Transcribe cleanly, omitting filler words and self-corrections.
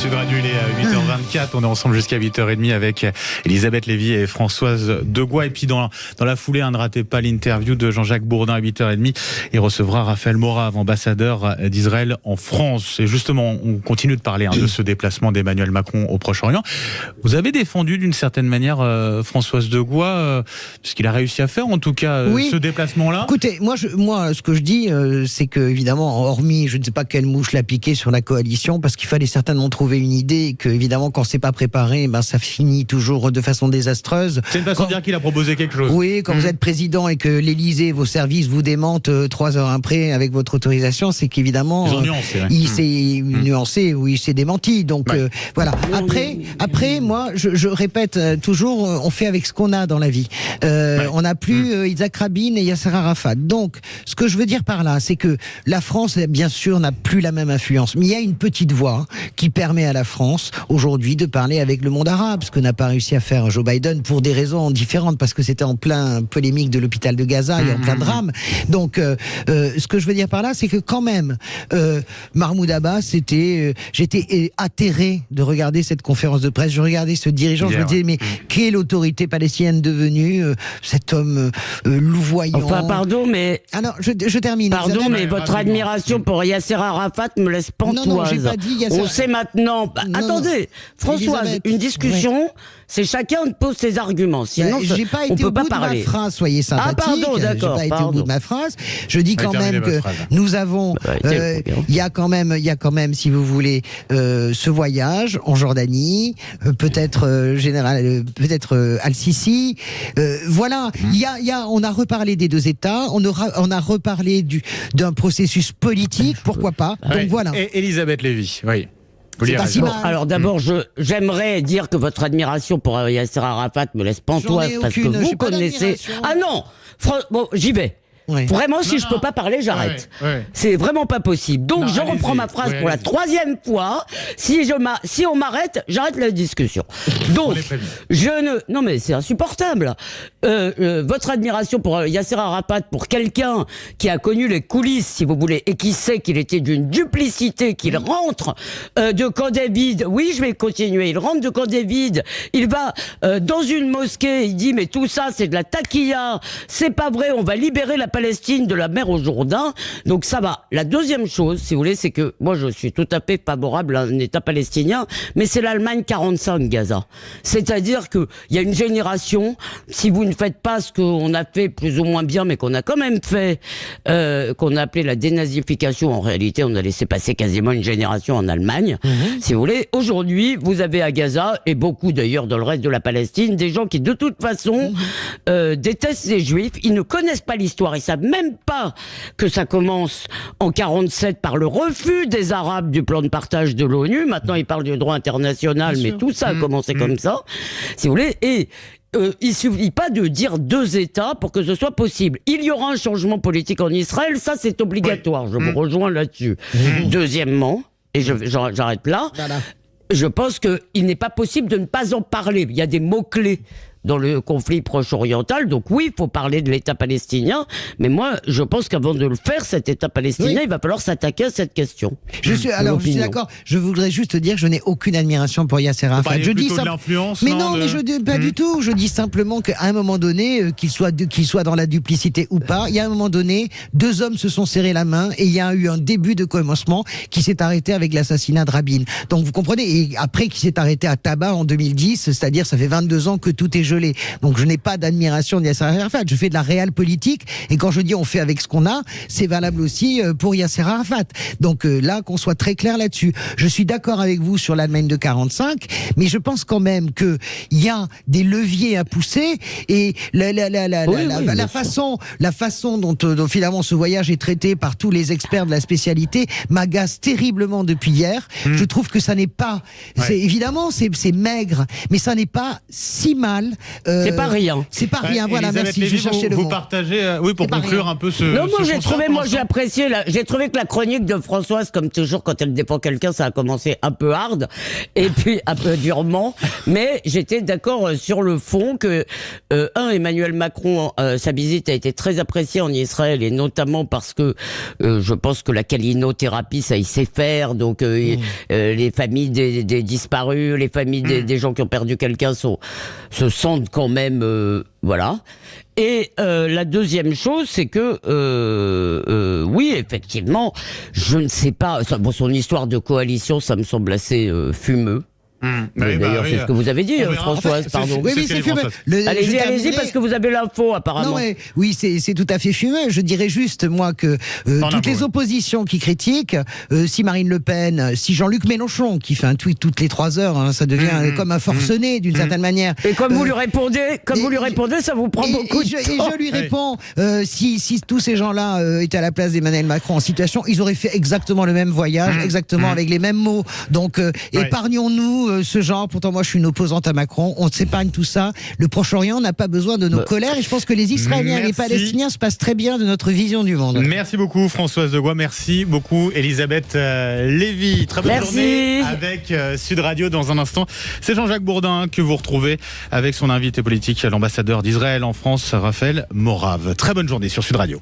Sud Radio, il est 8h24. On est ensemble jusqu'à 8h30 avec Elisabeth Lévy et Françoise Degois. Et puis dans la foulée, ne ratez pas l'interview de Jean-Jacques Bourdin à 8h30. Il recevra Raphaël Morave, ambassadeur d'Israël en France. Et justement, on continue de parler de ce déplacement d'Emmanuel Macron au Proche-Orient. Vous avez défendu d'une certaine manière Françoise Degois, ce qu'il a réussi à faire, en tout cas, ce déplacement-là. Écoutez, moi, ce que je dis, c'est que, évidemment, hormis, je ne sais pas quelle mouche l'a piqué sur la coalition, parce qu'il fallait certainement trouver une idée, et que, évidemment, quand c'est pas préparé, ça finit toujours de façon désastreuse. C'est une façon de dire qu'il a proposé quelque chose. Oui, quand vous êtes président et que l'Élysée, vos services vous démentent 3 heures après avec votre autorisation, c'est qu'évidemment, il s'est nuancé ou il s'est démenti. Donc voilà. Après, moi, je répète toujours, on fait avec ce qu'on a dans la vie. On n'a plus Yitzhak Rabin et Yasser Arafat. Donc, ce que je veux dire par là, c'est que la France, bien sûr, n'a plus la même influence. Mais il y a une petite voix qui permet à la France, aujourd'hui, de parler avec le monde arabe, ce que n'a pas réussi à faire Joe Biden pour des raisons différentes, parce que c'était en plein polémique de l'hôpital de Gaza et en plein drame. Donc, ce que je veux dire par là, c'est que quand même, Mahmoud Abbas, j'étais atterré de regarder cette conférence de presse. Je regardais ce dirigeant, je me disais, mais quelle autorité palestinienne devenue, cet homme louvoyant. Enfin, pardon, mais... Alors, je termine. Pardon, mais votre admiration pour Yasser Arafat me laisse pantoise. Non, j'ai pas dit Yasser. On sait maintenant... Attendez, Françoise, Elisabeth, une discussion, c'est chacun pose ses arguments. Sinon, j'ai pas on été peut au pas bout parler. de ma phrase, soyez sympathique. Ah, pardon, d'accord. J'ai pas été au bout de ma phrase. Je dis quand même que nous avons... Il y a quand même, si vous voulez, ce voyage en Jordanie, peut-être Al-Sisi. Voilà, on a reparlé des deux États, on a reparlé d'un processus politique, pourquoi pas. Donc voilà. Et Elisabeth Lévy, oui. Alors d'abord, j'aimerais dire que votre admiration pour Yasser Arafat me laisse pantoise parce que vous connaissez... Ah non, bon, j'y vais. Oui. Vraiment, si je peux pas parler, j'arrête. C'est vraiment pas possible. Donc, je reprends ma phrase pour la 3e fois. Si on m'arrête, j'arrête la discussion. Donc, non mais c'est insupportable. Votre admiration pour Yasser Arafat, pour quelqu'un qui a connu les coulisses, si vous voulez, et qui sait qu'il était d'une duplicité, qu'il rentre de Camp David. Oui, je vais continuer. Il rentre de Camp David. Il va dans une mosquée. Il dit, mais tout ça, c'est de la taquilla. C'est pas vrai. On va libérer la Palestine de la mer au Jourdain. Donc ça va. La deuxième chose, si vous voulez, c'est que moi je suis tout à fait favorable à un État palestinien, mais c'est l'Allemagne 45 Gaza. C'est-à-dire que il y a une génération, si vous ne faites pas ce qu'on a fait plus ou moins bien, mais qu'on a quand même fait, qu'on a appelé la dénazification, en réalité on a laissé passer quasiment une génération en Allemagne, si vous voulez. Aujourd'hui, vous avez à Gaza, et beaucoup d'ailleurs dans le reste de la Palestine, des gens qui de toute façon détestent les Juifs, ils ne connaissent pas l'histoire, ils savent même pas que ça commence en 47 par le refus des Arabes du plan de partage de l'ONU. Maintenant, ils parlent du droit international, mais tout ça a commencé comme ça, si vous voulez. Et il suffit pas de dire 2 États pour que ce soit possible. Il y aura un changement politique en Israël, ça c'est obligatoire. Je vous rejoins là-dessus. Deuxièmement, et j'arrête là, je pense qu'il n'est pas possible de ne pas en parler. Il y a des mots-clés dans le conflit proche-oriental. Donc oui, il faut parler de l'État palestinien, mais moi, je pense qu'avant de le faire, cet État palestinien, il va falloir s'attaquer à cette question. Je suis d'accord. Je voudrais juste dire que je n'ai aucune admiration pour Yasser Arafat. Je dis mais je dis pas du tout. Je dis simplement qu'à un moment donné, qu'il soit dans la duplicité ou pas, il y a un moment donné, 2 hommes se sont serrés la main et il y a eu un début de commencement qui s'est arrêté avec l'assassinat de Rabin. Donc vous comprenez, et après qui s'est arrêté à Tabar en 2010, c'est-à-dire ça fait 22 ans que tout est gelé. Donc je n'ai pas d'admiration de Yasser Arafat, je fais de la réelle politique, et quand je dis on fait avec ce qu'on a, c'est valable aussi pour Yasser Arafat. Donc là, qu'on soit très clair là-dessus. Je suis d'accord avec vous sur l'Allemagne de 45, mais je pense quand même qu'il y a des leviers à pousser, et la façon dont finalement ce voyage est traité par tous les experts de la spécialité m'agace terriblement depuis hier. Je trouve que ça n'est pas, évidemment c'est maigre, mais ça n'est pas si mal c'est pas rien. C'est pas rien, voilà, merci, Lévy, je cherchais le mot. Vous partagez, oui, pour conclure un peu ce... Non, moi j'ai apprécié, j'ai trouvé que la chronique de Françoise, comme toujours quand elle défend quelqu'un, ça a commencé un peu hard, et puis un peu durement, mais j'étais d'accord sur le fond que, Emmanuel Macron, sa visite a été très appréciée en Israël, et notamment parce que je pense que la calinothérapie, ça il sait faire, donc les familles des disparus, les familles des gens qui ont perdu quelqu'un se sentent quand même, voilà. Et la deuxième chose, c'est que oui, effectivement, je ne sais pas. Son histoire de coalition, ça me semble assez fumeux. D'ailleurs, c'est ce que vous avez dit, Françoise, pardon. Oui, c'est fumeux. Allez-y, parce que vous avez l'info, apparemment. Non, oui, c'est tout à fait fumeux. Je dirais juste, moi, que toutes les oppositions qui critiquent, si Marine Le Pen, si Jean-Luc Mélenchon, qui fait un tweet toutes les 3 heures, hein, ça devient comme un forcené, d'une certaine manière. Et comme vous lui répondez, ça vous prend beaucoup de temps. Et je lui réponds, si tous ces gens-là étaient à la place d'Emmanuel Macron en situation, ils auraient fait exactement le même voyage, exactement avec les mêmes mots. Donc, épargnons-nous ce genre. Pourtant, moi, je suis une opposante à Macron. On s'épargne tout ça. Le Proche-Orient n'a pas besoin de nos colères. Et je pense que les Israéliens et les Palestiniens se passent très bien de notre vision du monde. Merci beaucoup, Françoise Degois. Merci beaucoup, Elisabeth Lévy. Très bonne journée avec Sud Radio. Dans un instant, c'est Jean-Jacques Bourdin que vous retrouvez avec son invité politique, l'ambassadeur d'Israël en France, Raphaël Morave. Très bonne journée sur Sud Radio.